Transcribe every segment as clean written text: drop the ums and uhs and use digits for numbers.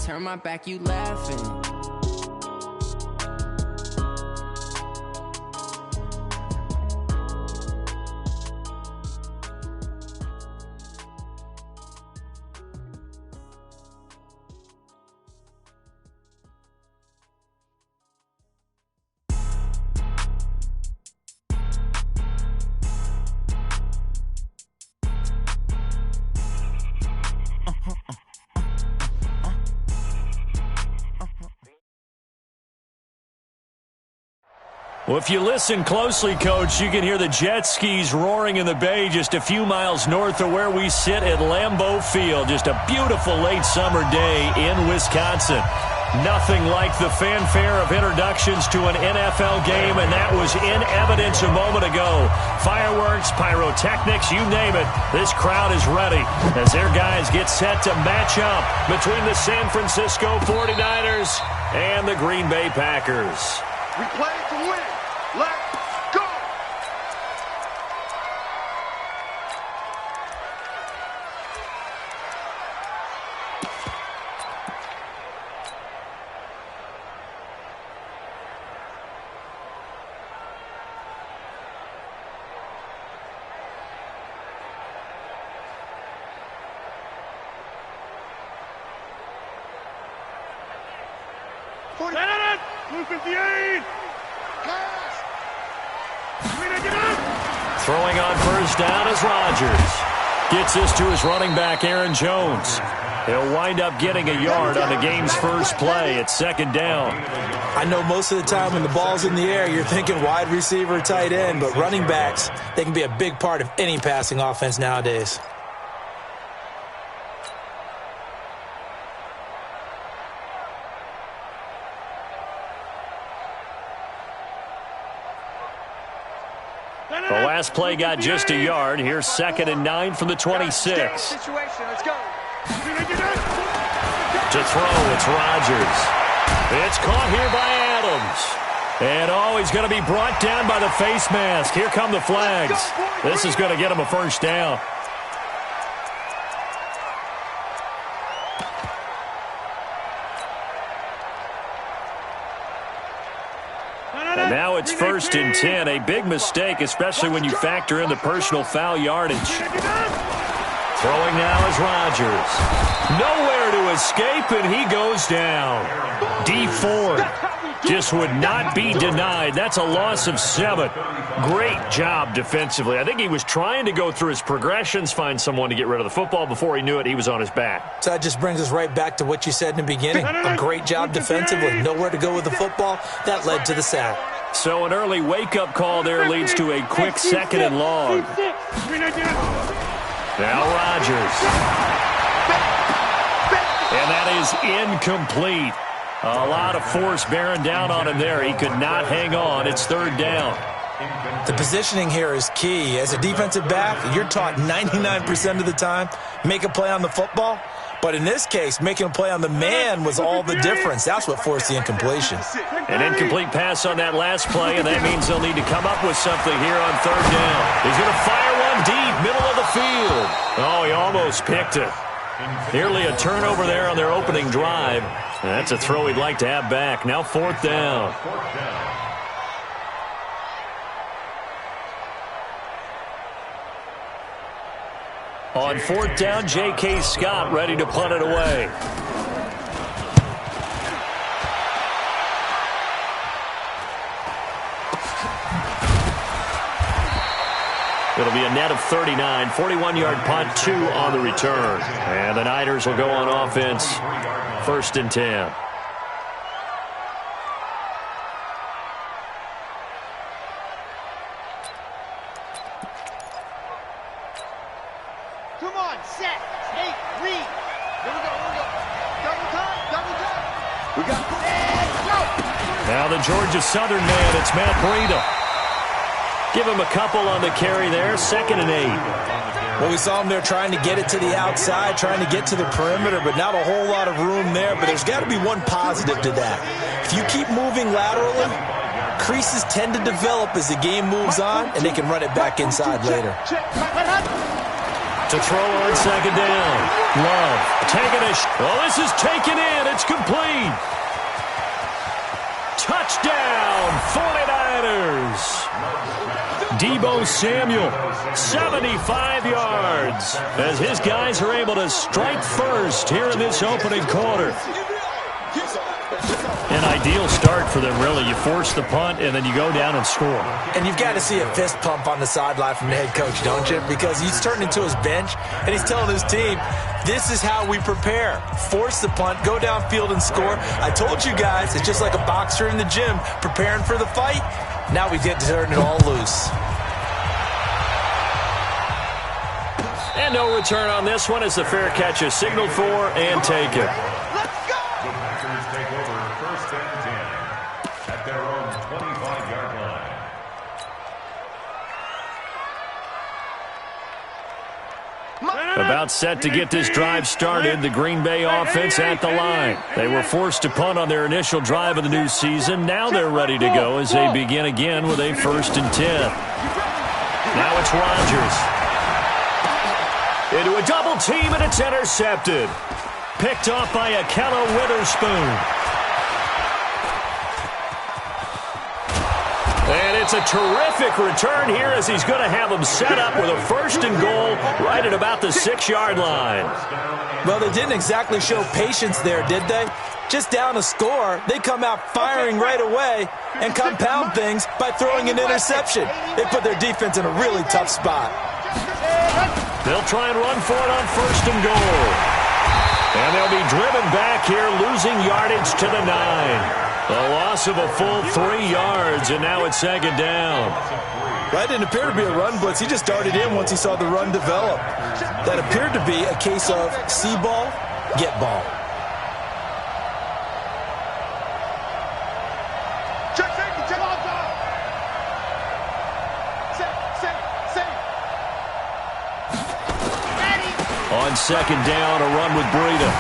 turn my back, you laughing. Well, if you listen closely, Coach, you can hear the jet skis roaring in the bay just a few miles north of where we sit at Lambeau Field. Just a beautiful late summer day in Wisconsin. Nothing like the fanfare of introductions to an NFL game, and that was in evidence a moment ago. Fireworks, pyrotechnics, you name it. This crowd is ready as their guys get set to match up between the San Francisco 49ers and the Green Bay Packers. We play to win. Let's go! Blue 58! Throwing on first down is Rodgers. Gets this to his running back, Aaron Jones. He'll wind up getting a yard on the game's first play at second down. I know most of the time when the ball's in the air, you're thinking wide receiver, tight end, but running backs, they can be a big part of any passing offense nowadays. The last play got just a yard. Here's 2nd and 9 from the 26. Let's go. To throw, it's Rodgers. It's caught here by Adams. And he's going to be brought down by the face mask. Here come the flags. This is going to get him a first down. And now it's 1st and 10. A big mistake, especially when you factor in the personal foul yardage. Throwing now is Rodgers. Nowhere to escape, and he goes down. D Ford just would not be denied. That's a loss of 7. Great job defensively. I think he was trying to go through his progressions, find someone to get rid of the football. Before he knew it, he was on his back. So that just brings us right back to what you said in the beginning. A great job defensively. Nowhere to go with the football. That led to the sack. So an early wake-up call there leads to a quick 2nd and long. Now Rodgers. And that is incomplete. A lot of force bearing down on him there. He could not hang on. It's 3rd down. The positioning here is key. As a defensive back, you're taught 99% of the time, make a play on the football. But in this case, making a play on the man was all the difference. That's what forced the incompletion. An incomplete pass on that last play, and that means they'll need to come up with something here on 3rd down. He's going to fire one deep, middle of the field. Oh, he almost picked it. Nearly a turnover there on their opening drive. And that's a throw he'd like to have back. Now 4th down. On 4th down, J.K. Scott ready to punt it away. It'll be a net of 39, 41-yard punt, 2 on the return. And the Niners will go on offense, 1st and 10. Come on, set, take, read. Here we go. Double time. We got go. Now the Georgia Southern man, it's Matt Breida. Give him a couple on the carry there, 2nd and 8. Well, we saw him there trying to get it to the outside, trying to get to the perimeter, but not a whole lot of room there. But there's got to be one positive to that. If you keep moving laterally, creases tend to develop as the game moves on, and they can run it back inside later. To throw on second down. Love taking a well, this is taken in. It's complete. Touchdown, 49ers. Deebo Samuel, 75 yards, as his guys are able to strike first here in this opening quarter. An ideal start for them, really. You force the punt, and then you go down and score. And you've got to see a fist pump on the sideline from the head coach, don't you? Because he's turned into his bench, and he's telling his team, this is how we prepare. Force the punt, go downfield and score. I told you guys, it's just like a boxer in the gym preparing for the fight. Now we get to turn it all loose. And no return on this one as the fair catch is signaled for and taken. The Packers take over 1st and 10 at their own 25-yard line. About set to get this drive started, the Green Bay offense at the line. They were forced to punt on their initial drive of the new season. Now they're ready to go as they begin again with a 1st and 10. Now it's Rodgers. Into a double team, and it's intercepted. Picked off by Akella Witherspoon. And it's a terrific return here as he's going to have them set up with a 1st and goal right at about the 6-yard line. Well, they didn't exactly show patience there, did they? Just down a score, they come out firing right away and compound things by throwing an interception. They put their defense in a really tough spot. They'll try and run for it on 1st and goal. And they'll be driven back here, losing yardage to the 9. A loss of a full 3 yards, and now it's 2nd down. That didn't appear to be a run blitz. He just darted in once he saw the run develop. That appeared to be a case of see ball, get ball. On 2nd down, a run with Breida.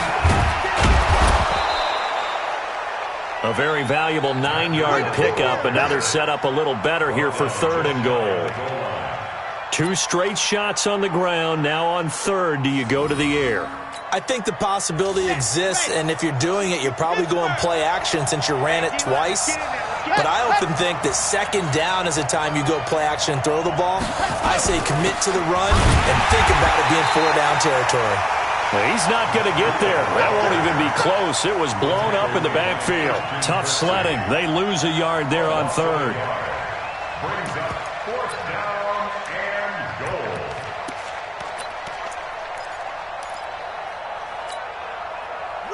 A very valuable 9-yard pickup, and now they're set up a little better here for 3rd and goal. 2 straight shots on the ground. Now on 3rd, do you go to the air? I think the possibility exists, and if you're doing it, you're probably going play action since you ran it twice. But I often think that 2nd down is the time you go play action and throw the ball. I say commit to the run and think about it being 4-down territory. Well, he's not going to get there. That won't even be close. It was blown up in the backfield. Tough sledding. They lose a yard there on 3rd. Brings up 4th down and goal.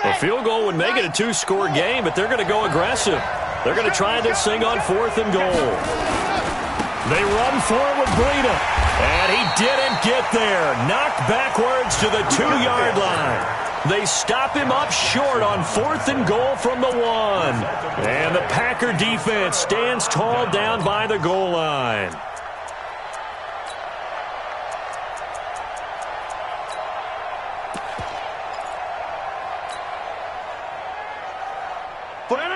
A field goal would make it a 2-score game, but they're going to go aggressive. They're going to try this thing on 4th and goal. They run for it with Breida. And he didn't get there. Knocked backwards to the 2-yard line. They stop him up short on 4th and goal from the 1. And the Packer defense stands tall down by the goal line.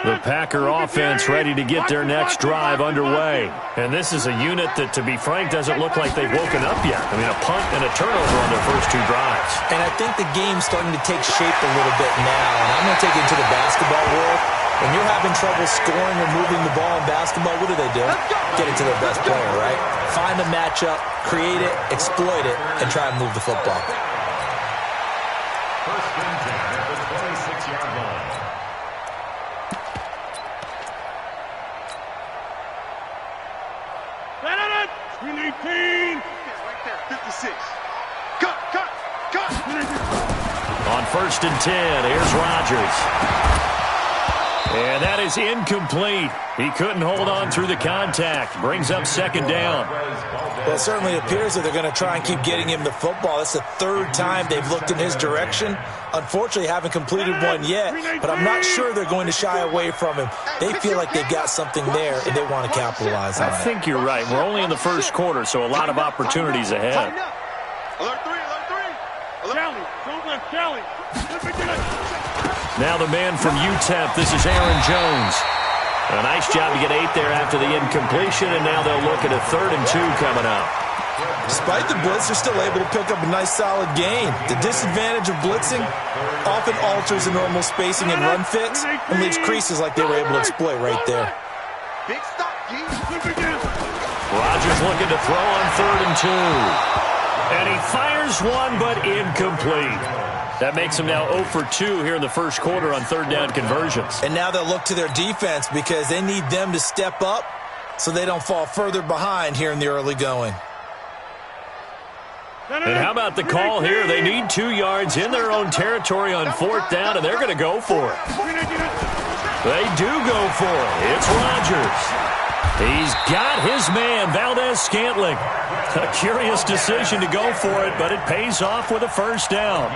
The Packer offense ready to get their next drive underway. And this is a unit that, to be frank, doesn't look like they've woken up yet. I mean, a punt and a turnover on their first 2 drives. And I think the game's starting to take shape a little bit now. And I'm going to take it into the basketball world. When you're having trouble scoring or moving the ball in basketball, what do? Get it to their best player, right? Find a matchup, create it, exploit it, and try and move the football. 1st and 10 at the 26-yard line. Green 18. Right there, 56. Cut. On 1st and 10, here's Rodgers. And that is incomplete. He couldn't hold on through the contact. Brings up 2nd down. Well, it certainly appears that they're going to try and keep getting him the football. That's the 3rd time they've looked in his direction. Unfortunately, haven't completed one yet, but I'm not sure they're going to shy away from him. They feel like they've got something there, and they want to capitalize on it. I think you're right. We're only in the first quarter, so a lot of opportunities ahead. Alert 3. Charlie. Now the man from UTEP, this is Aaron Jones. A nice job to get 8 there after the incompletion, and now they'll look at a 3rd and 2 coming up. Despite the blitz, they're still able to pick up a nice solid gain. The disadvantage of blitzing often alters the normal spacing and run fits and leaves creases like they were able to exploit right there. Big stop, G. Rodgers looking to throw on 3rd and 2. And he fires one, but incomplete. That makes him now 0 for 2 here in the first quarter on 3rd down conversions. And now they'll look to their defense because they need them to step up so they don't fall further behind here in the early going. And how about the call here? They need 2 yards in their own territory on 4th down, and they're going to go for it. They do go for it. It's Rodgers. He's got his man, Valdez-Scantling. A curious decision to go for it, but it pays off with a 1st down.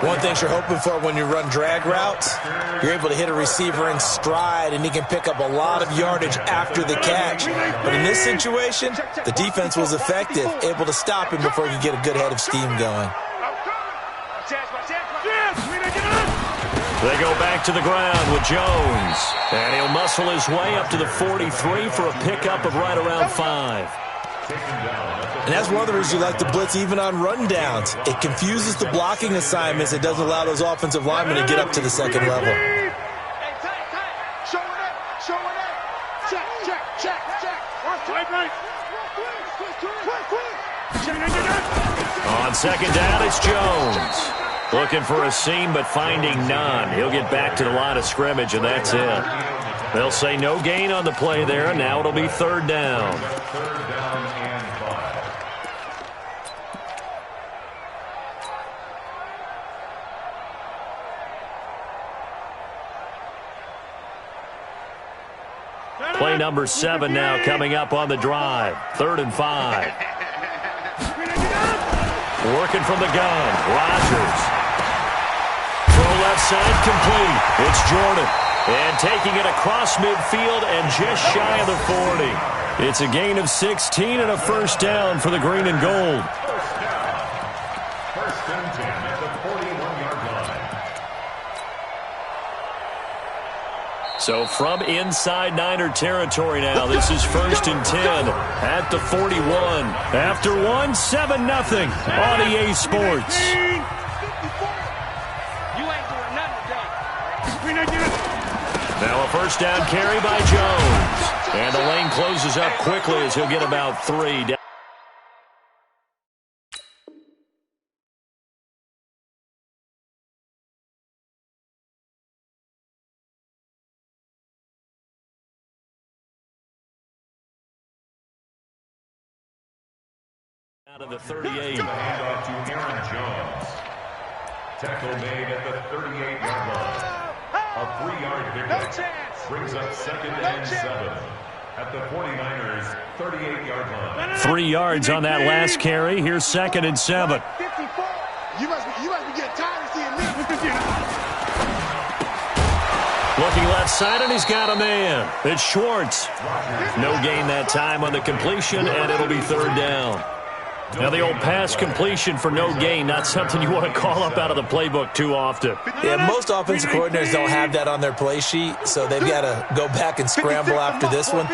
One thing you're hoping for when you run drag routes, you're able to hit a receiver in stride, and he can pick up a lot of yardage after the catch. But in this situation, the defense was effective, able to stop him before he could get a good head of steam going. They go back to the ground with Jones. And he'll muscle his way up to the 43 for a pickup of right around 5. And that's one of the reasons you like to blitz even on rundowns. It confuses the blocking assignments. It doesn't allow those offensive linemen to get up to the second level. On 2nd down, it's Jones. Looking for a seam, but finding none. He'll get back to the line of scrimmage, and that's it. They'll say no gain on the play there, and now it'll be 3rd down. 3rd down and 5. Play number 7 now coming up on the drive. 3rd and 5. Working from the gun. Rodgers. Throw left side complete. It's Jordan. And taking it across midfield and just shy of the 40. It's a gain of 16 and a 1st down for the green and gold. 1st and 10 at the 41-yard line. So from inside Niner territory now, this is 1st and 10 at the 41. After 7-0 on EA Sports. Now a 1st down carry by Jones. And the lane closes up quickly as he'll get about 3 down. Out of the 38. Handoff to Aaron Jones. Tackle made at the 38-yard line. A 3-yard pickup brings up 2nd and 7 at the 49ers 38-yard line. 3 yards on that last carry. Here's 2nd and 7. You must be getting tired of seeing me. Looking left side, and he's got a man. It's Schwartz. No gain that time on the completion, and it'll be 3rd down. Now the old pass completion for no gain, not something you want to call up out of the playbook too often. Yeah, most offensive coordinators don't have that on their play sheet, so they've got to go back and scramble after this one.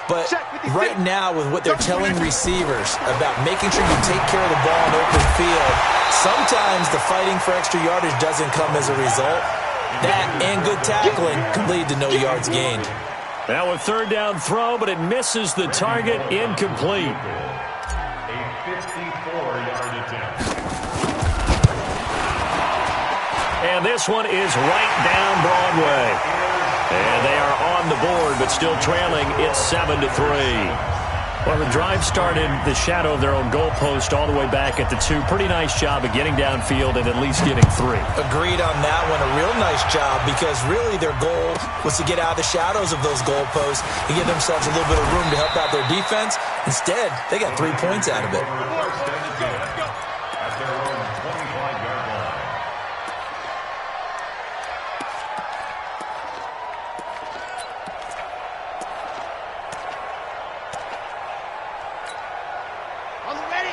But right now, with what they're telling receivers about making sure you take care of the ball in open field, sometimes the fighting for extra yardage doesn't come as a result. That and good tackling can lead to no yards gained. Now a 3rd down throw, but it misses the target, incomplete. 54-yard attempt. And this one is right down Broadway. And they are on the board, but still trailing. It's 7-3. Well, the drive started the shadow of their own goalpost all the way back at the 2. Pretty nice job of getting downfield and at least getting 3. Agreed on that one. A real nice job because really their goal was to get out of the shadows of those goalposts and give themselves a little bit of room to help out their defense. Instead, they got 3 points out of it. At their own 25-yard line.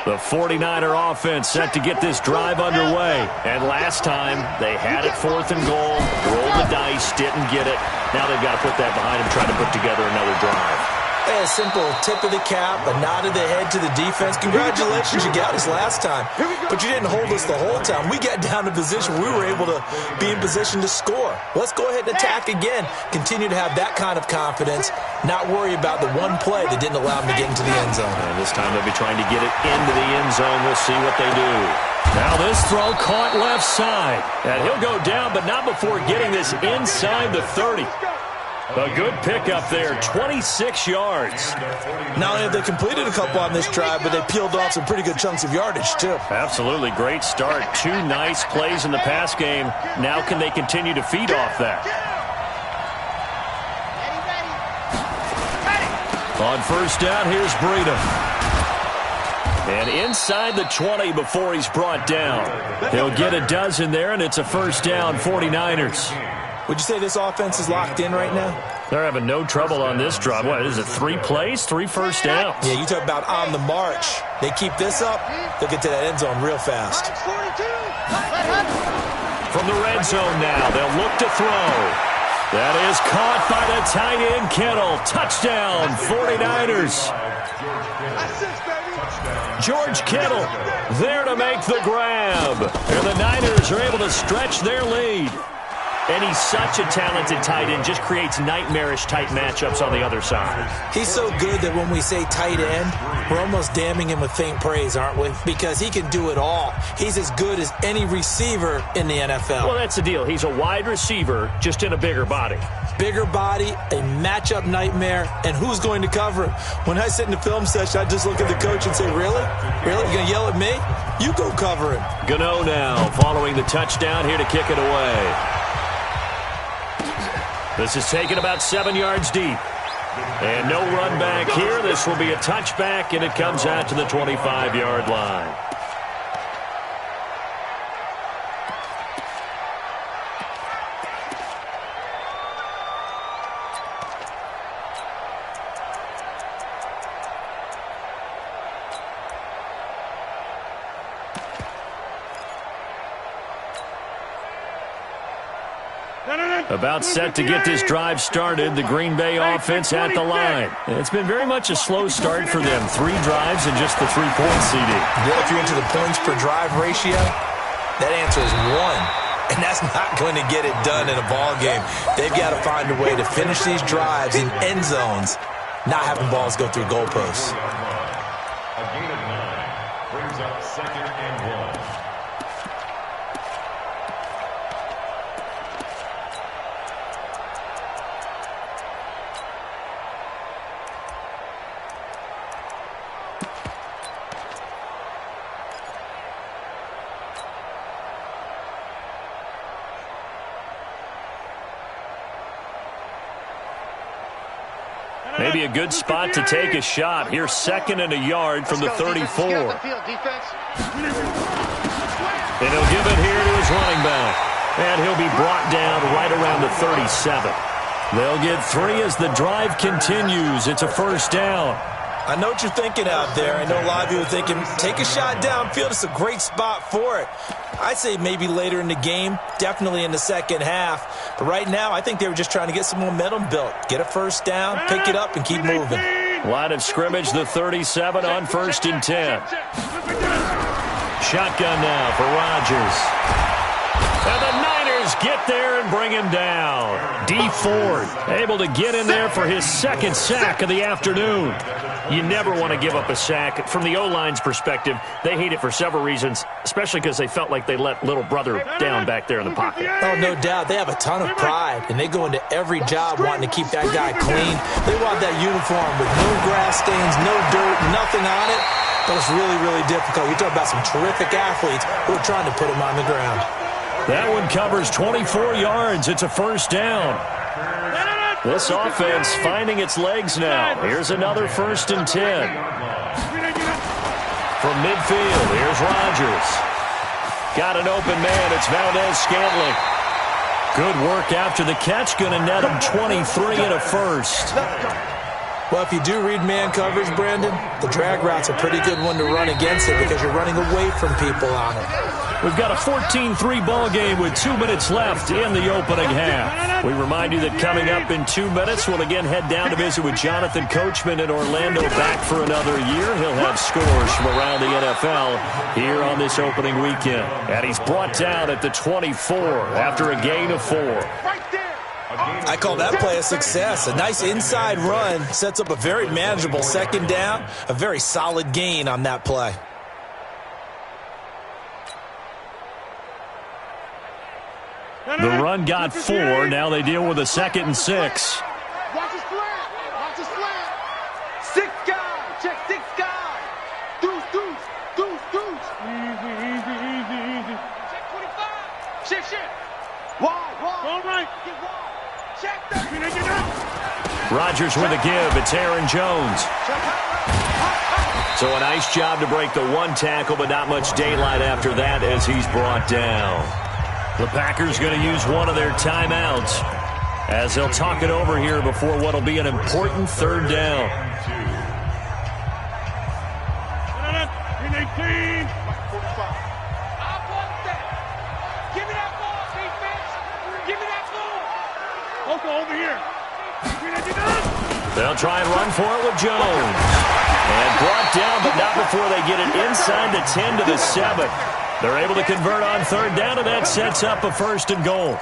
The 49er offense set to get this drive underway. And last time, they had it 4th and goal, rolled the dice, didn't get it. Now they've got to put that behind them, try to put together another drive. A simple tip of the cap, a nod of the head to the defense. Congratulations, you got us last time. But you didn't hold us the whole time. We got down to position where we were able to be in position to score. Let's go ahead and attack again. Continue to have that kind of confidence, not worry about the one play that didn't allow them to get into the end zone. And this time they'll be trying to get it into the end zone. We'll see what they do. Now this throw caught left side. And he'll go down, but not before getting this inside the 30. A good pickup there, 26 yards. Not only have they completed a couple on this drive, but they peeled off some pretty good chunks of yardage, too. Absolutely, great start. 2 nice plays in the pass game. Now can they continue to feed off that? On first down, here's Breida. And inside the 20 before he's brought down. He'll get a dozen there, and it's a first down, 49ers. Would you say this offense is locked in right now? They're having no trouble on this drive. What is it, 3 plays, 3 first downs? Yeah, you talk about on the march. They keep this up, they'll get to that end zone real fast. From the red zone now, they'll look to throw. That is caught by the tight end, Kittle. Touchdown, 49ers. George Kittle there to make the grab. And the Niners are able to stretch their lead. And he's such a talented tight end, just creates nightmarish-type matchups on the other side. He's so good that when we say tight end, we're almost damning him with faint praise, aren't we? Because he can do it all. He's as good as any receiver in the NFL. Well, that's the deal. He's a wide receiver, just in a bigger body. Bigger body, a matchup nightmare, and who's going to cover him? When I sit in the film session, I just look at the coach and say, really? Really? You're going to yell at me? You go cover him. Gano now following the touchdown here to kick it away. This is taken about 7 yards deep. And no run back here. This will be a touchback, and it comes out to the 25-yard line. About set to get this drive started, the Green Bay offense at the line. It's been very much a slow start for them. 3 drives and just the 3-point CD. Yeah, if you're into the points per drive ratio, that answer is 1. And that's not going to get it done in a ball game. They've got to find a way to finish these drives in end zones, not having balls go through goalposts. A gain of 9 brings up 2nd and 1. Maybe a good spot to take a shot. Here's 2nd and a yard from the 34. And he'll give it here to his running back. And he'll be brought down right around the 37. They'll get 3 as the drive continues. It's a first down. I know what you're thinking out there. I know a lot of you are thinking, take a shot downfield. It's a great spot for it. I'd say maybe later in the game, definitely in the second half. But right now, I think they were just trying to get some momentum built. Get a first down, pick it up, and keep moving. Line of scrimmage, the 37 on 1st and 10. Shotgun now for Rodgers. And the Niners get there and bring him down. D Ford able to get in there for his 2nd sack of the afternoon. You never want to give up a sack. From the O-line's perspective, they hate it for several reasons, especially because they felt like they let little brother down back there in the pocket. Oh, no doubt. They have a ton of pride, and they go into every job wanting to keep that guy clean. They want that uniform with no grass stains, no dirt, nothing on it. But it's really, really difficult. You're talking about some terrific athletes who are trying to put him on the ground. That one covers 24 yards. It's a first down. This offense finding its legs now. Here's another 1st and 10. From midfield, here's Rodgers. Got an open man. It's Valdez-Scantling. Good work after the catch. Going to net him 23 and a first. Well, if you do read man coverage, Brandon, the drag route's a pretty good one to run against it because you're running away from people on it. We've got a 14-3 ball game with 2 minutes left in the opening half. We remind you that coming up in 2 minutes, we'll again head down to visit with Jonathan Coachman in Orlando, back for another year. He'll have scores from around the NFL here on this opening weekend. And he's brought down at the 24 after a gain of 4. I call that play a success. A nice inside run sets up a very manageable second down, a very solid gain on that play. The run got 4. Now they deal with a 2nd and 6. Watch the slant. Watch the slant. 6 guys. Check 6 guys. Deuce, deuce, deuce, deuce. Easy. Check 25. Shift. Wide. All right. Get wide. Check that. Rodgers with a give. It's Aaron Jones. So a nice job to break the 1 tackle, but not much daylight after that as he's brought down. The Packers going to use one of their timeouts as they'll talk it over here before what will be an important 3rd down. Over here. They'll try and run for it with Jones. And brought down, but not before they get it inside the 10 to the 7. They're able to convert on 3rd down, and that sets up a 1st and goal.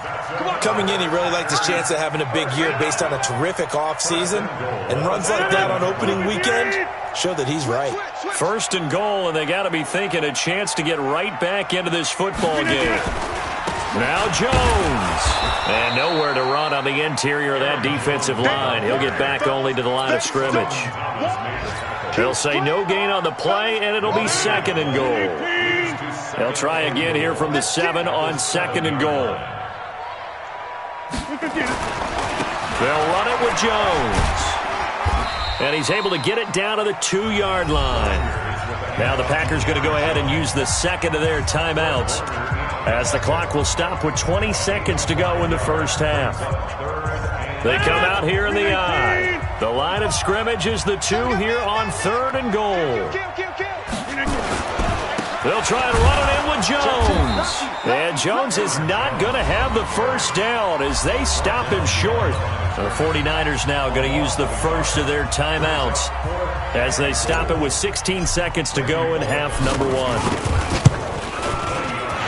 Coming in, he really liked his chance of having a big year based on a terrific offseason. And runs like that on opening weekend show that he's right. 1st and goal, and they got to be thinking a chance to get right back into this football game. Now Jones. And nowhere to run on the interior of that defensive line. He'll get back only to the line of scrimmage. They'll say no gain on the play, and it'll be 2nd and goal. They'll try again here from the 7 on 2nd and goal. They'll run it with Jones. And he's able to get it down to the 2-yard line. Now the Packers going to go ahead and use the 2nd of their timeouts, as the clock will stop with 20 seconds to go in the 1st half. They come out here in the I. The line of scrimmage is the 2 here on 3rd and goal. They'll try and run it in with Jones. And Jones is not going to have the 1st down as they stop him short. So the 49ers now going to use the 1st of their timeouts as they stop it with 16 seconds to go in half number 1.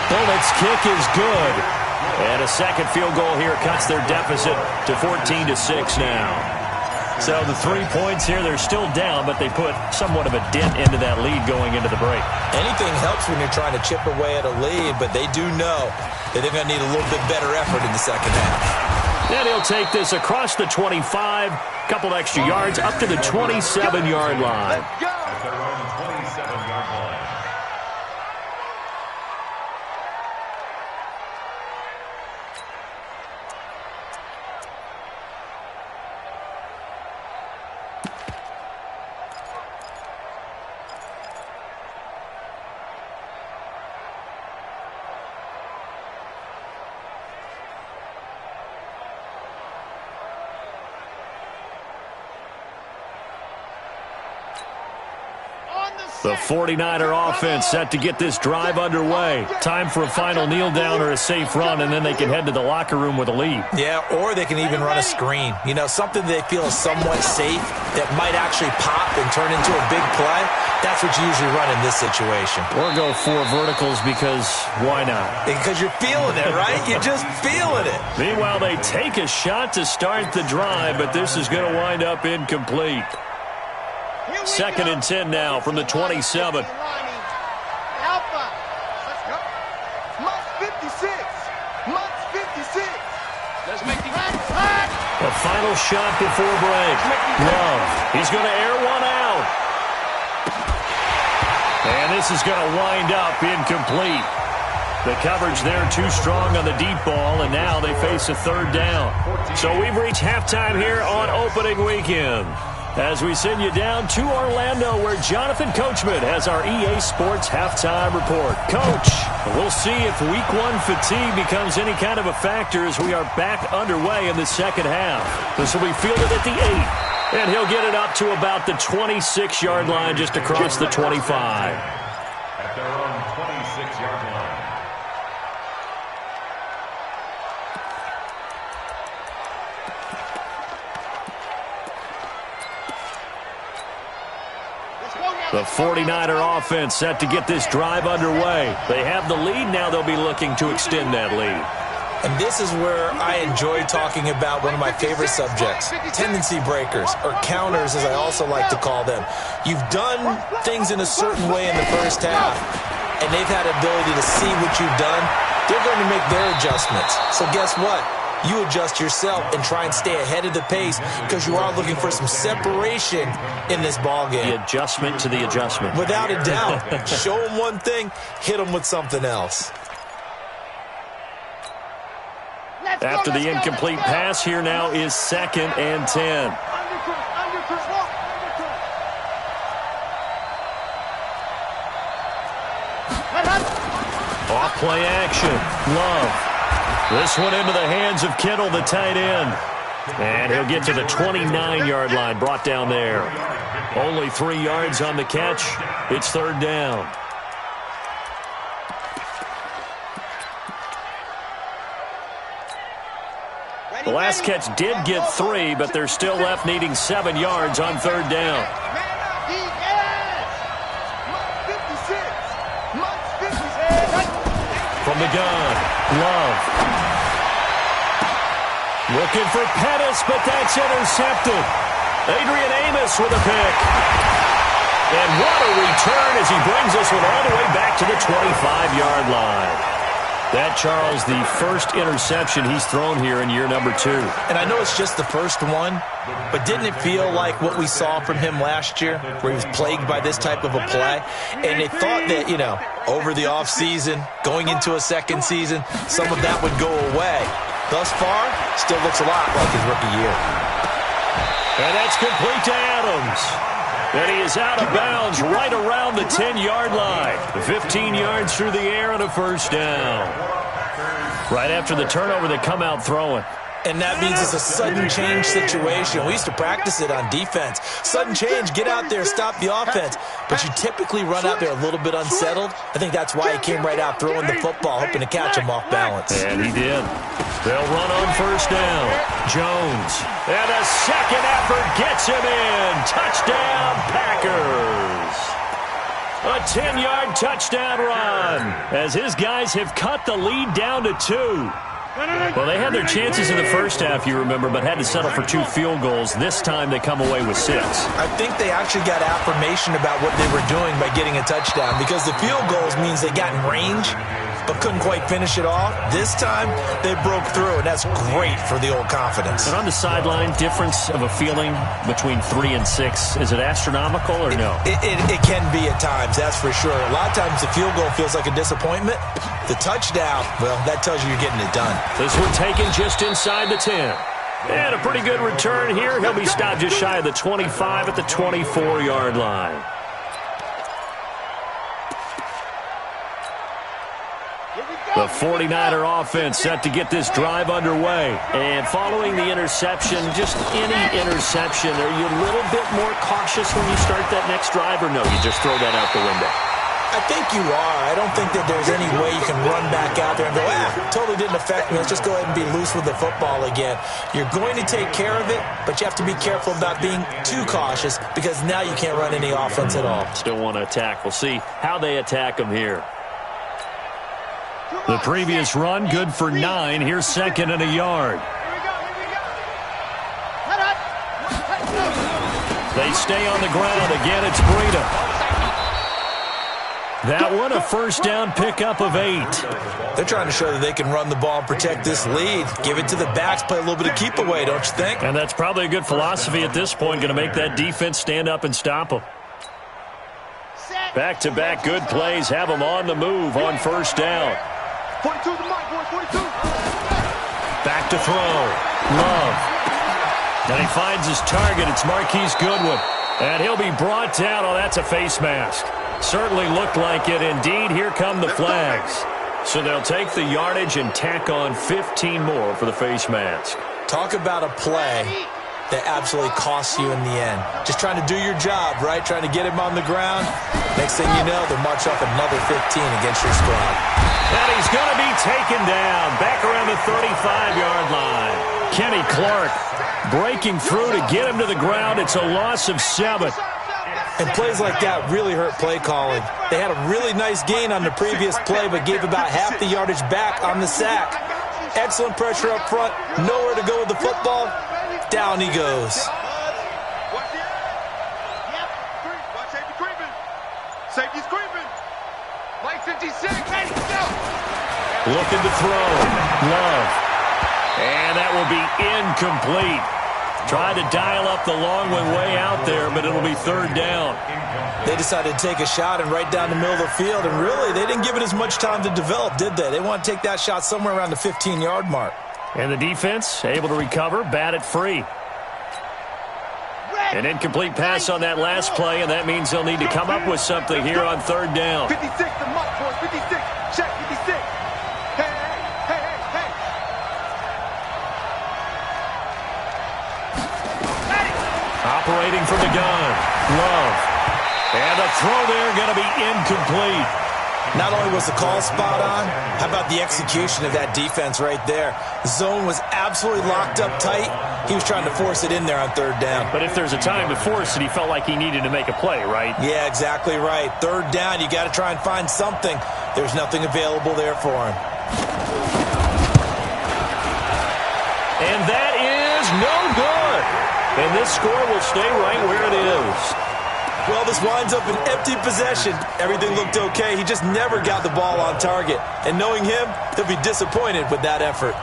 Bullett's kick is good. And a 2nd field goal here cuts their deficit to 14-6 now. So the 3 points here, they're still down, but they put somewhat of a dent into that lead going into the break. Anything helps when you're trying to chip away at a lead, but they do know that they're going to need a little bit better effort in the 2nd half. And he'll take this across the 25, couple extra yards, up to the 27-yard line. The 49er offense set to get this drive underway. Time for a final kneel down or a safe run, and then they can head to the locker room with a lead. Yeah, or they can even run a screen. You know, something they feel is somewhat safe that might actually pop and turn into a big play. That's what you usually run in this situation. Or go 4 verticals because why not? Because you're feeling it, right? You're just feeling it. Meanwhile, they take a shot to start the drive, but this is going to wind up incomplete. 2nd and 10 now from the 27. Alpha. Let's go. Must 56. Must 56. Let's make the A final shot before break. Love. He's going to air one out. And this is going to wind up incomplete. The coverage there too strong on the deep ball, and now they face a 3rd down. So we've reached halftime here on opening weekend, as we send you down to Orlando, where Jonathan Coachman has our EA Sports Halftime Report. Coach, we'll see if Week 1 fatigue becomes any kind of a factor as we are back underway in the 2nd half. This will be fielded at the 8. And he'll get it up to about the 26-yard line, just across the 25. At their own 26-yard line. The 49er offense set to get this drive underway. They have the lead. Now they'll be looking to extend that lead. And this is where I enjoy talking about one of my favorite subjects, tendency breakers, or counters as I also like to call them. You've done things in a certain way in the first half, and they've had the ability to see what you've done. They're going to make their adjustments. So guess what? You adjust yourself and try and stay ahead of the pace because you are looking for some separation in this ballgame. The adjustment to the adjustment. Without a doubt. Show them one thing, hit them with something else. After the incomplete pass, here now is 2nd and 10. Off play action. Love. This one into the hands of Kittle, the tight end. And he'll get to the 29-yard line, brought down there. Only 3 yards on the catch. It's 3rd down. The last catch did get 3, but they're still left needing 7 yards on 3rd down. From the gun, Love. Looking for Pettis, but that's intercepted. Adrian Amos with a pick. And what a return as he brings this one all the way back to the 25-yard line. That, Charles, the first interception he's thrown here in year number 2. And I know it's just the first one, but didn't it feel like what we saw from him last year, where he was plagued by this type of a play? And they thought that, you know, over the offseason, going into a second season, some of that would go away. Thus far, still looks a lot like his rookie year. And that's complete to Adams. And he is out of bounds right around the 10-yard line. 15 yards through the air and a 1st down. Right after the turnover, they come out throwing. And that means it's a sudden change situation. We used to practice it on defense. Sudden change, get out there, stop the offense. But you typically run out there a little bit unsettled. I think that's why he came right out throwing the football, hoping to catch him off balance. And he did. They'll run on 1st down. Jones. And a second effort gets him in. Touchdown, Packers. A 10-yard touchdown run as his guys have cut the lead down to 2. Well, they had their chances in the first half, you remember, but had to settle for 2 field goals. This time they come away with 6. I think they actually got affirmation about what they were doing by getting a touchdown because the field goals means they got in range but couldn't quite finish it off. This time they broke through, and that's great for the old confidence. And on the sideline, difference of a feeling between 3 and 6, is it astronomical or no? It can be at times, that's for sure. A lot of times the field goal feels like a disappointment. The touchdown, well, that tells you you're getting it done. This one taken just inside the 10. And a pretty good return here. He'll be stopped just shy of the 25 at the 24-yard line. The 49er offense set to get this drive underway. And following the interception, just any interception, are you a little bit more cautious when you start that next drive, or no, you just throw that out the window? I think you are. I don't think that there's any way you can run back out there and go, totally didn't affect me. Let's just go ahead and be loose with the football again. You're going to take care of it, but you have to be careful about being too cautious because now you can't run any offense at all. Still want to attack. We'll see how they attack them here. The previous run, good for 9. Here's 2nd and a yard. They stay on the ground. Again, it's Breida. That one, a 1st down pickup of 8. They're trying to show that they can run the ball and protect this lead. Give it to the backs, play a little bit of keep away, don't you think? And that's probably a good philosophy at this point, going to make that defense stand up and stop them. Back-to-back good plays have them on the move on 1st down. 42 to Mike, boys, 42. Back to throw. Love. And he finds his target. It's Marquise Goodwin. And he'll be brought down. Oh, that's a face mask. Certainly looked like it. Indeed, here come the flags. So they'll take the yardage and tack on 15 more for the face mask. Talk about a play that absolutely costs you in the end. Just trying to do your job, right? Trying to get him on the ground. Next thing you know, they'll march off another 15 against your squad. And he's going to be taken down back around the 35-yard line. Kenny Clark breaking through to get him to the ground. It's a loss of 7. And plays like that really hurt play calling. They had a really nice gain on the previous play, but gave about half the yardage back on the sack. Excellent pressure up front. Nowhere to go with the football. Down he goes. Safety's creeping. Like 56. Hey, go. Looking to throw. Love. And that will be incomplete. Tried to dial up the long one way out there, but it'll be third down. They decided to take a shot and right down the middle of the field, and really, they didn't give it as much time to develop, did they? They want to take that shot somewhere around the 15-yard mark. And the defense able to recover, bat it free. An incomplete pass on that last play, and that means they'll need to come up with something here on third down. 56, the mark, boys. 56. Check 56. Hey. Operating from the gun. Love. And the throw there going to be incomplete. Not only was the call spot on, how about the execution of that defense right there? The zone was absolutely locked up tight. He was trying to force it in there on third down. But if there's a time to force it, he felt like he needed to make a play, right? Yeah, exactly right. Third down, you got to try and find something. There's nothing available there for him. And that is no good. And this score will stay right where it is. Well, this winds up an empty possession. Everything looked okay. He just never got the ball on target. And knowing him, he'll be disappointed with that effort.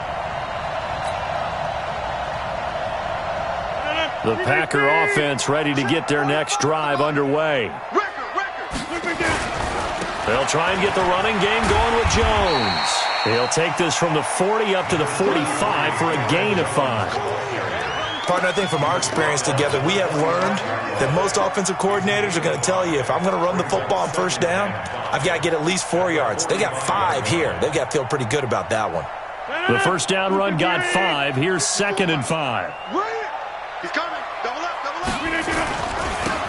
The Packer offense ready to get their next drive underway. They'll try and get the running game going with Jones. He'll take this from the 40 up to the 45 for a gain of 5. Partner, I think from our experience together, we have learned that most offensive coordinators are going to tell you, if I'm going to run the football on first down, I've got to get at least 4 yards. They got 5 here. They've got to feel pretty good about that one. The first down run got 5. Here's 2nd and 5. He's coming. Double up.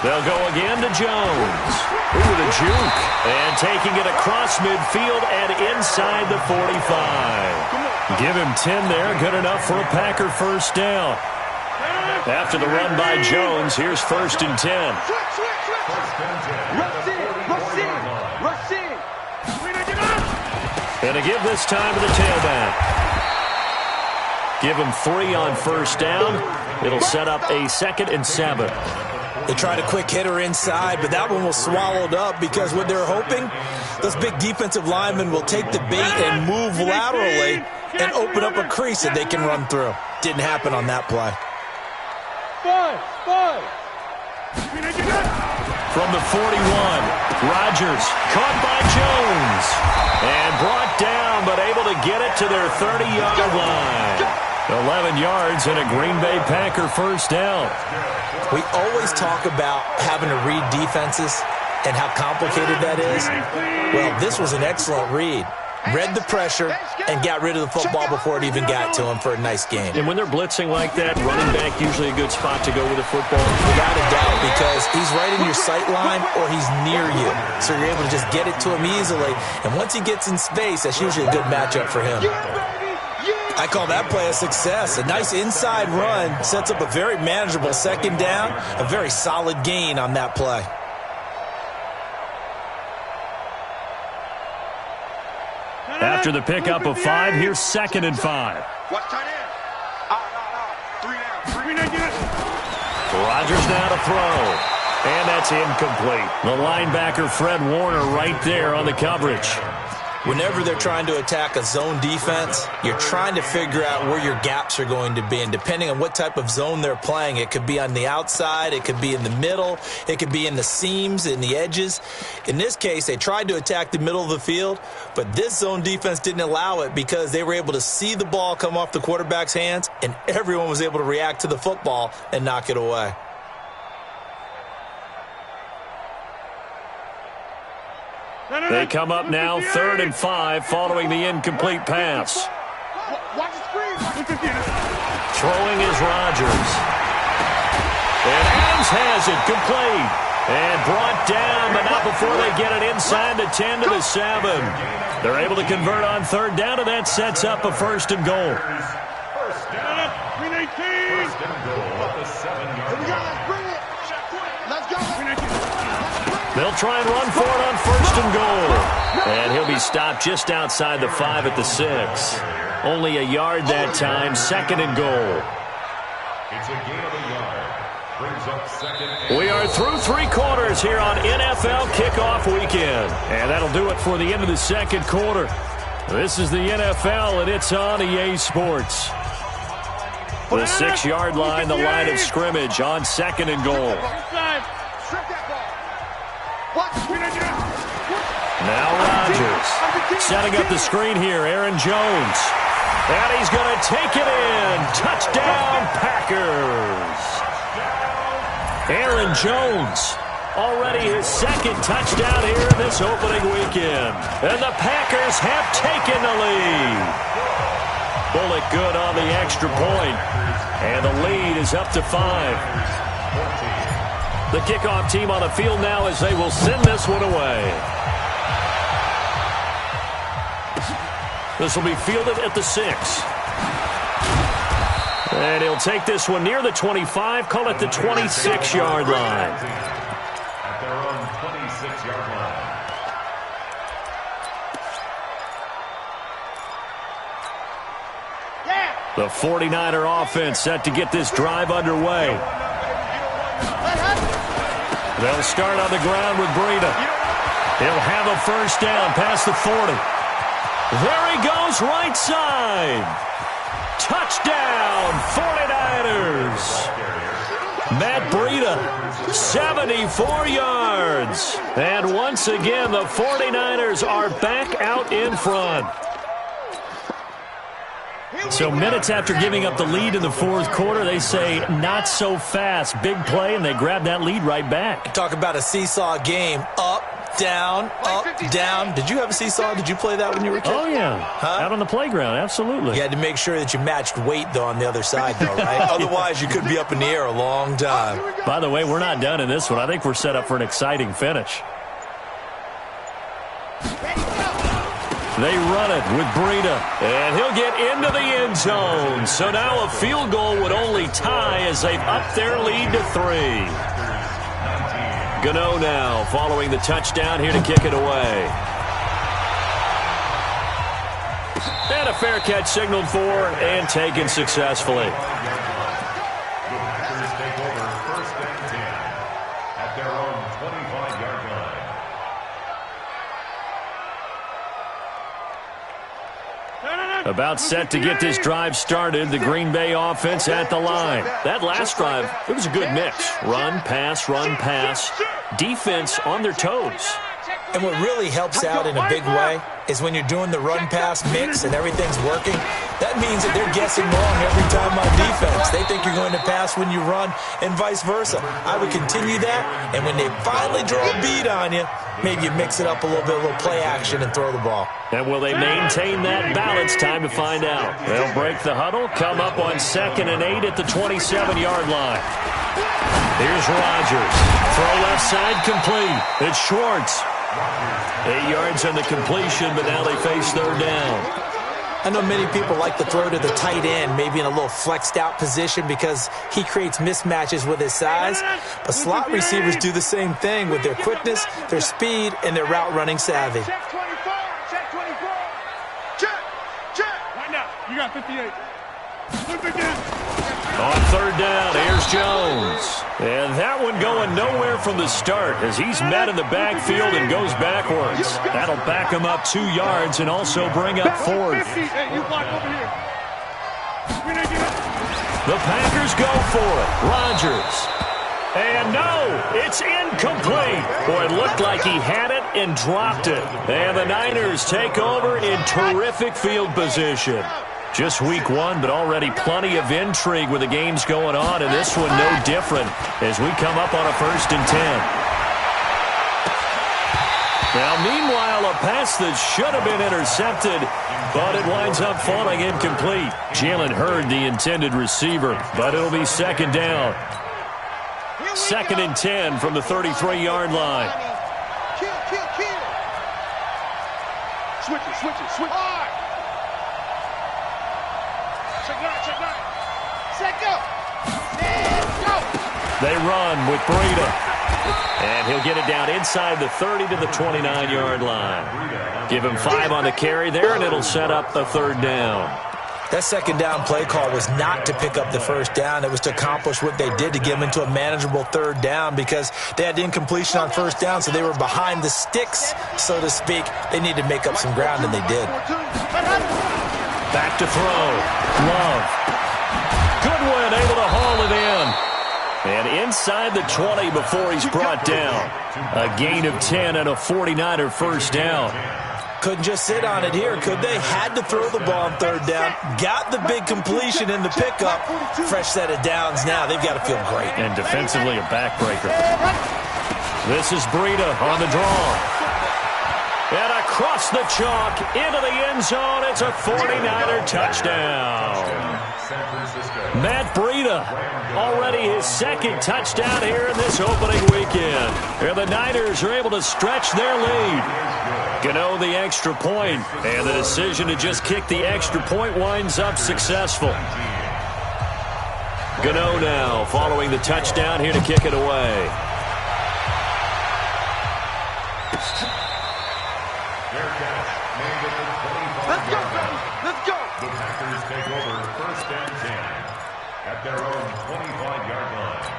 They'll go again to Jones. Ooh, the juke. And taking it across midfield and inside the 45. Give him 10 there. Good enough for a Packer first down. After the run by Jones, here's 1st and 10. Rush in. And to give this time to the tailback. Give him 3 on first down. It'll set up a 2nd and 7. They tried a quick hitter inside, but that one was swallowed up because what they're hoping, those big defensive linemen will take the bait and move laterally and open up a crease that they can run through. Didn't happen on that play. From the 41, Rodgers caught by Jones and brought down, but able to get it to their 30-yard line. 11 yards and a Green Bay Packer first down. We always talk about having to read defenses and how complicated that is. Well, this was an excellent read. Read the pressure and got rid of the football before it even got to him for a nice game. And when they're blitzing like that, running back usually a good spot to go with the football. Without a doubt, because he's right in your sight line or he's near you. So you're able to just get it to him easily. And once he gets in space, that's usually a good matchup for him. I call that play a success. A nice inside run sets up a very manageable 2nd down. A very solid gain on that play. After the pickup of 5, here's 2nd and 5. Watch tight end. Three down. Rodgers now to throw. And that's incomplete. The linebacker, Fred Warner, right there on the coverage. Whenever they're trying to attack a zone defense, you're trying to figure out where your gaps are going to be. And depending on what type of zone they're playing, it could be on the outside, it could be in the middle, it could be in the seams, in the edges. In this case, they tried to attack the middle of the field, but this zone defense didn't allow it because they were able to see the ball come off the quarterback's hands, and everyone was able to react to the football and knock it away. They come up now 3rd and 5 following the incomplete pass. Watch the screen. Throwing is Rodgers. And Adams has it complete. And brought down, but not before they get it inside the 10 to the 7. They're able to convert on third down, and that sets up a first and goal. First down. First and goal at the 7-yard line. Let's bring it. Let's go. They'll try and run for it on first and goal. And he'll be stopped just outside the 5 at the 6. Only a yard that time, second and goal. It's a gain of a yard. Brings up second and We are through 3 quarters here on NFL Kickoff Weekend. And that'll do it for the end of the second quarter. This is the NFL, and it's on EA Sports. The 6-yard line, the line of scrimmage on second and goal. Now Rodgers setting up the screen here. Aaron Jones. And he's going to take it in. Touchdown, Packers. Aaron Jones, already his second touchdown here this opening weekend. And the Packers have taken the lead. Bullock good on the extra point. And the lead is up to 5. The kickoff team on the field now as they will send this one away. This will be fielded at the 6. And he'll take this one near the 25, call it the 26-yard line. at their own 26-yard line. The 49er offense set to get this drive underway. They'll start on the ground with Breida. He'll have a first down past the 40. There he goes, right side. Touchdown, 49ers. Matt Breida, 74 yards. And once again, the 49ers are back out in front. So minutes after giving up the lead in the fourth quarter, they say not so fast. Big play, and they grab that lead right back. Talk about a seesaw game. Up, down, up, down. Did you have a seesaw? Did you play that when you were a kid? Oh, yeah. Huh? Out on the playground, absolutely. You had to make sure that you matched weight, though, on the other side, though, right? Otherwise, you could be up in the air a long time. By the way, we're not done in this one. I think we're set up for an exciting finish. They run it with Breida, and he'll get into the end zone. So now a field goal would only tie as they've upped their lead to 3. Gano now following the touchdown here to kick it away. And a fair catch signaled for and taken successfully. The Packers take over first and 10 at their own 25-yard line. About set to get this drive started, the Green Bay offense at the line. That last drive, it was a good mix. Run, pass, defense on their toes. And what really helps out in a big way is when you're doing the run-pass mix and everything's working, that means that they're guessing wrong every time on defense. They think you're going to pass when you run and vice versa. I would continue that, and when they finally draw a bead on you, maybe you mix it up a little bit, a little play action, and throw the ball. And will they maintain that balance? Time to find out. They'll break the huddle, come up on 2nd and 8 at the 27-yard line. Here's Rodgers. Throw left side complete. It's Schwartz. 8 yards on the completion, but now they face third down. I know many people like to throw to the tight end, maybe in a little flexed out position because he creates mismatches with his size. But slot receivers do the same thing with their quickness, their speed, and their route running savvy. Check 24. Check 24. Check. Right now. You got 58. Look again. On third down, here's Jones. And that one going nowhere from the start as he's met in the backfield and goes backwards. That'll back him up 2 yards and also bring up fourth. Hey, you block over here. The Packers go for it. Rodgers. And no, it's incomplete. Boy, it looked like he had it and dropped it. And the Niners take over in terrific field position. Just week 1, but already plenty of intrigue with the games going on, and this one no different as we come up on a 1st and 10. Now, meanwhile, a pass that should have been intercepted, but it winds up falling incomplete. Jalen Hurd, the intended receiver, but it'll be 2nd down. 2nd and 10 from the 33-yard line. Kill. Switch it. Hard. Check right. Set go. And go. They run with Breida. And he'll get it down inside the 30 to the 29-yard line. Give him 5 on the carry there, and it'll set up the 3rd down. That 2nd down play call was not to pick up the 1st down. It was to accomplish what they did, to get them into a manageable 3rd down, because they had incompletion on 1st down, so they were behind the sticks, so to speak. They needed to make up some ground, and they did. Back to throw. Love. Goodwin able to haul it in. And inside the 20 before he's brought down. A gain of 10 and a 49er 1st down. Couldn't just sit on it here, could they? Had to throw the ball on 3rd down. Got the big completion in the pickup. Fresh set of downs now. They've got to feel great. And defensively a backbreaker. This is Breida on the draw. And across the chalk into the end zone. It's a 49er touchdown. Matt Breida, already his 2nd touchdown here in this opening weekend. And the Niners are able to stretch their lead. Gano the extra point, and the decision to just kick the extra point winds up successful. Gano now following the touchdown here to kick it away. Let's go. The Packers take over 1st and 10 at their own 25-yard line.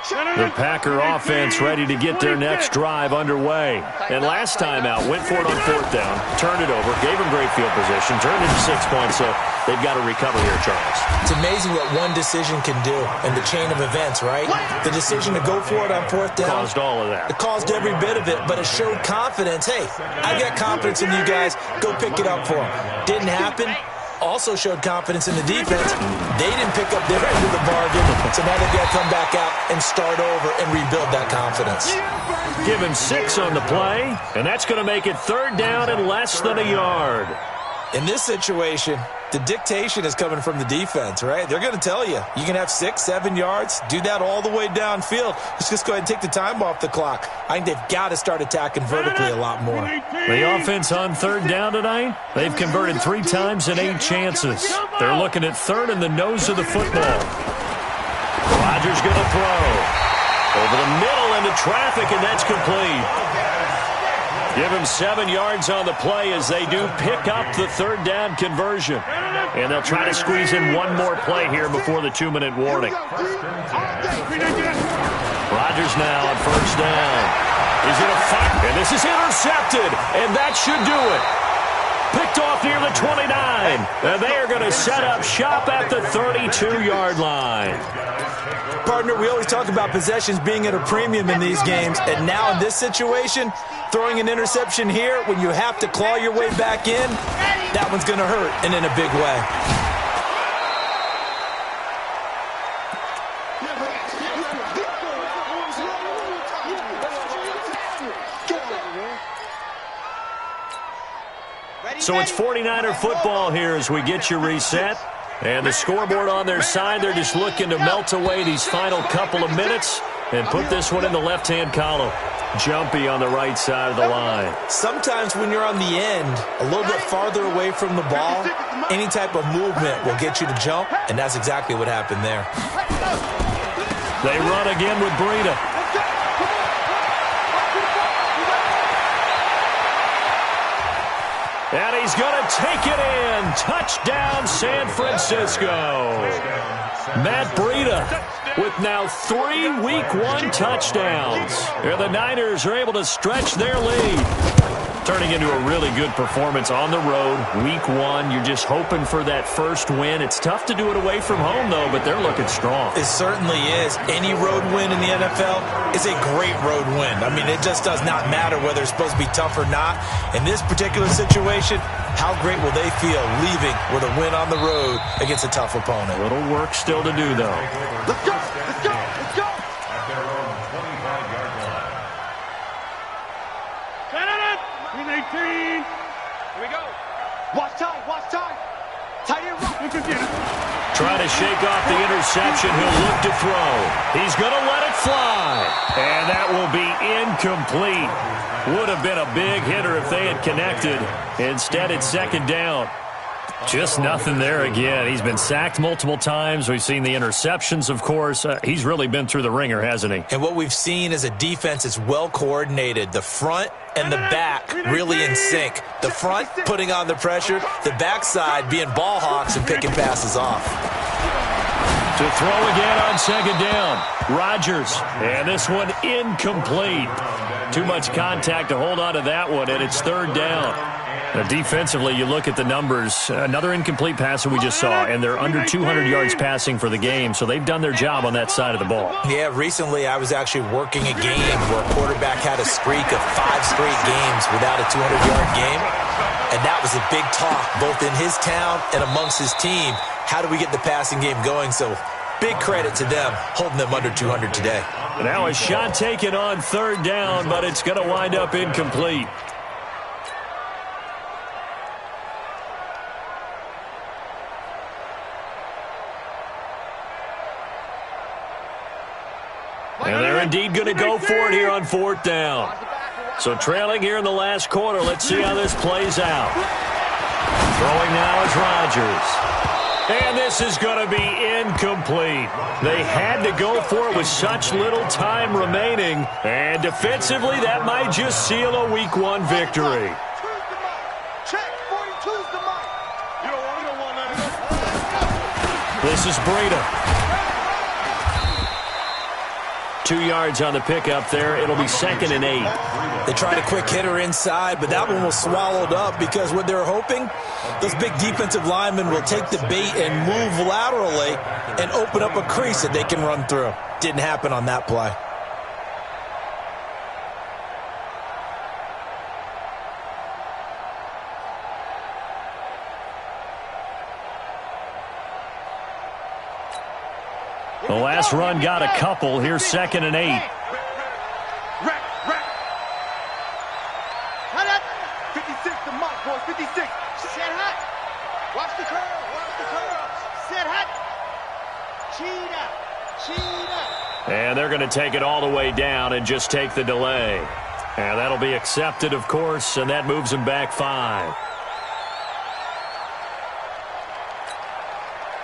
The Packer offense ready to get their next drive underway. And last time out, went for it on 4th down, turned it over, gave them great field position, turned it to 6 points, so they've got to recover here, Charles. It's amazing what one decision can do in the chain of events, right? The decision to go for it on 4th down. Caused all of that. It caused every bit of it, but it showed confidence. Hey, I got confidence in you guys. Go pick it up for them. Didn't happen. Also showed confidence in the defense. They didn't pick up their end of the bargain, so now they've got to come back out and start over and rebuild that confidence. Give him 6 on the play, and that's going to make it 3rd down and less than a yard. In this situation, the dictation is coming from the defense, right? They're going to tell you, you can have 6, 7 yards, do that all the way downfield. Let's just go ahead and take the time off the clock. I think they've got to start attacking vertically a lot more. The offense on 3rd down tonight, they've converted 3 times in 8 chances. They're looking at 3rd in the nose of the football. Rodgers going to throw. Over the middle into traffic, and that's complete. Give him 7 yards on the play as they do pick up the 3rd down conversion. And they'll try to squeeze in one more play here before the 2-minute warning. Rodgers now on 1st down. Is it a fight? And this is intercepted, and that should do it. Picked off near the 29, and they are going to set up shop at the 32-yard line. Partner, we always talk about possessions being at a premium in these games, and now in this situation, throwing an interception here when you have to claw your way back in, that one's going to hurt, and in a big way. So it's 49er football here as we get you reset. And the scoreboard on their side, they're just looking to melt away these final couple of minutes and put this one in the left-hand column. Jumpy on the right side of the line. Sometimes when you're on the end, a little bit farther away from the ball, any type of movement will get you to jump, and that's exactly what happened there. They run again with Breida. And he's going to take it in. Touchdown, San Francisco. Matt Breida with now 3 Week 1 touchdowns. And the Niners are able to stretch their lead. Turning into a really good performance on the road. Week 1, you're just hoping for that first win. It's tough to do it away from home, though, but they're looking strong. It certainly is. Any road win in the NFL is a great road win. I mean, it just does not matter whether it's supposed to be tough or not. In this particular situation, how great will they feel leaving with a win on the road against a tough opponent? A little work still to do, though. Let's go! Let's go! Let's go! At their own 25-yard line. 18. Here we go. Watch time. Watch time. Trying to shake off the interception. He'll look to throw. He's going to let it fly. And that will be incomplete. Would have been a big hitter if they had connected. Instead, it's second down. Just nothing there again. He's been sacked multiple times. We've seen the interceptions, of course. He's really been through the ringer, hasn't he? And what we've seen is a defense that's well coordinated. The front and the back really in sync. The front putting on the pressure, the backside being ball hawks and picking passes off. To throw again on second down. Rodgers. And this one incomplete. Too much contact to hold on to that one, and it's third down. Now, defensively, you look at the numbers. Another incomplete pass that we just saw, and they're under 200 yards passing for the game, so they've done their job on that side of the ball. Yeah, recently I was actually working a game where a quarterback had a streak of 5 straight games without a 200-yard game, and that was a big talk both in his town and amongst his team. How do we get the passing game going? So big credit to them, holding them under 200 today. Now a shot taken on third down, but it's going to wind up incomplete. And they're indeed going to go for it here on fourth down. So trailing here in the last quarter. Let's see how this plays out. Throwing now is Rodgers. And this is going to be incomplete. They had to go for it with such little time remaining. And defensively, that might just seal a Week 1 victory. This is Breida. 2 yards on the pickup there. It'll be 2nd and 8. They tried a quick hitter inside, but that one was swallowed up because what they're hoping, those big defensive linemen will take the bait and move laterally and open up a crease that they can run through. Didn't happen on that play. The last run got a couple. Here's 2nd and 8. 56 to Mike, boys. 56. Set hot. Watch the curl. Watch the curl. Set hot. Cheetah. And they're going to take it all the way down and just take the delay. And that'll be accepted, of course, and that moves them back 5.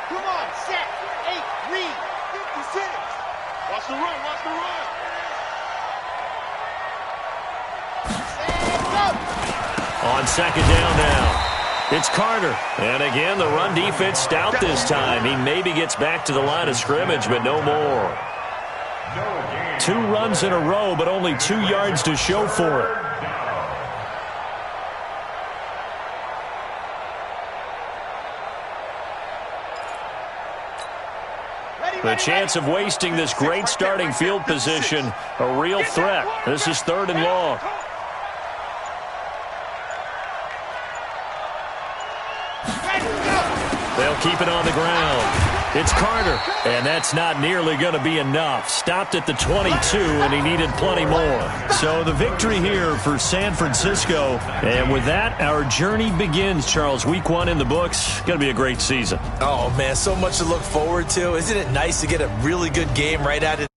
Come on, set. 8, read. 56. Watch the run. Watch the run. On 2nd down now. It's Carter. And again, the run defense stout this time. He maybe gets back to the line of scrimmage, but no more. 2 runs in a row, but only 2 yards to show for it. The chance of wasting this great starting field position, a real threat. This is 3rd and long. They'll keep it on the ground. It's Carter, and that's not nearly going to be enough. Stopped at the 22, and he needed plenty more. So the victory here for San Francisco. And with that, our journey begins, Charles. Week 1 in the books. Going to be a great season. Oh, man, so much to look forward to. Isn't it nice to get a really good game right out of